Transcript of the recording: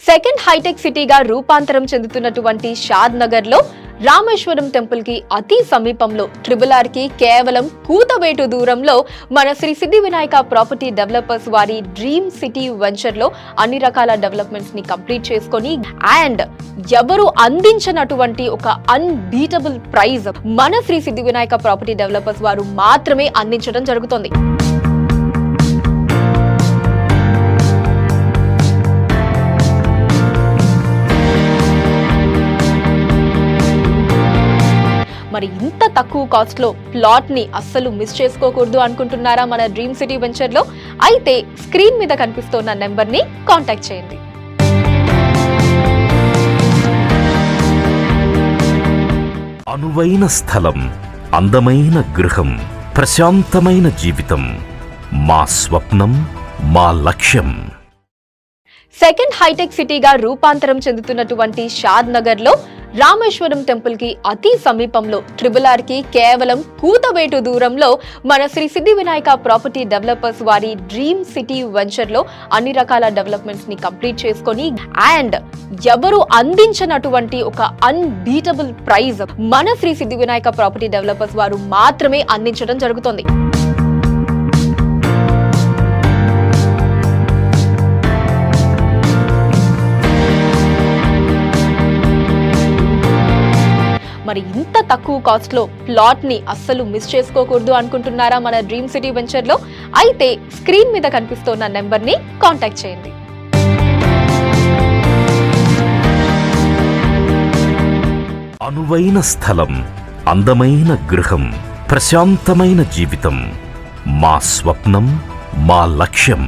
Second hitech సిటీగా రూపాంతరం చెందుతున్నటువంటి షాద్ నగర్ లో రామేశ్వరం టెంపుల్ కి అతి సమీపంలో RRR కి కేవలం కూతవేటు దూరంలో మన శ్రీ సిద్ధి వినాయక ప్రాపర్టీ డెవలపర్స్ వారి డ్రీమ్ సిటీ వెంచర్ లో అన్ని రకాల డెవలప్మెంట్స్ ని కంప్లీట్ చేసుకొని అండ్ ఎవరు అందించినటువంటి ఒక అన్బీటబుల్ ప్రైజ్ మన శ్రీ సిద్ధి వినాయక ప్రాపర్టీ డెవలపర్స్ వారు మాత్రమే అందించడం జరుగుతుంది. మరి ఇంత తక్కువ కాస్ట్ లో ప్లాట్ ని అస్సలు మిస్ చేసుకోకూడదు అనుకుంటున్నారా మన డ్రీమ్ సిటీ వెంచర్ లో? అయితే స్క్రీన్ మీద కనిపిస్తున్న నెంబర్ ని కాంటాక్ట్ చేయండి. అనువైన స్థలం, అందమైన గృహం, ప్రశాంతమైన జీవితం మా స్వప్నం, మా లక్ష్యం. సెకండ్ హైటెక్ సిటీగా రూపాంతరం చెందుతున్నటువంటి షాద్ నగర్ లో రామేశ్వరం టెంపుల్ కి అతి సమీపంలో RRR కి కేవలం కూతవేటు దూరంలో మన శ్రీ సిద్ధి వినాయక ప్రాపర్టీ డెవలపర్స్ వారి డ్రీమ్ సిటీ వెంచర్ లో అన్ని రకాల డెవలప్మెంట్స్ ని కంప్లీట్ చేసుకొని అండ్ ఎవరు అందించినటువంటి ఒక అన్బీటబుల్ ప్రైజ్ మన శ్రీ సిద్ధి వినాయక ప్రాపర్టీ డెవలపర్స్ వారు మాత్రమే అందించడం జరుగుతుంది. మరి ఇంత తక్కువ కాస్ట్ లో ప్లాట్ ని అస్సలు మిస్ చేసుకోకూడదు అనుకుంటున్నారా మన డ్రీమ్ సిటీ వెంచర్ లో? అయితే స్క్రీన్ మీద కనిపిస్తున్న నెంబర్ ని కాంటాక్ట్ చేయండి. అనువైన స్థలం, అందమైన గృహం, ప్రశాంతమైన జీవితం మా స్వప్నం, మా లక్ష్యం.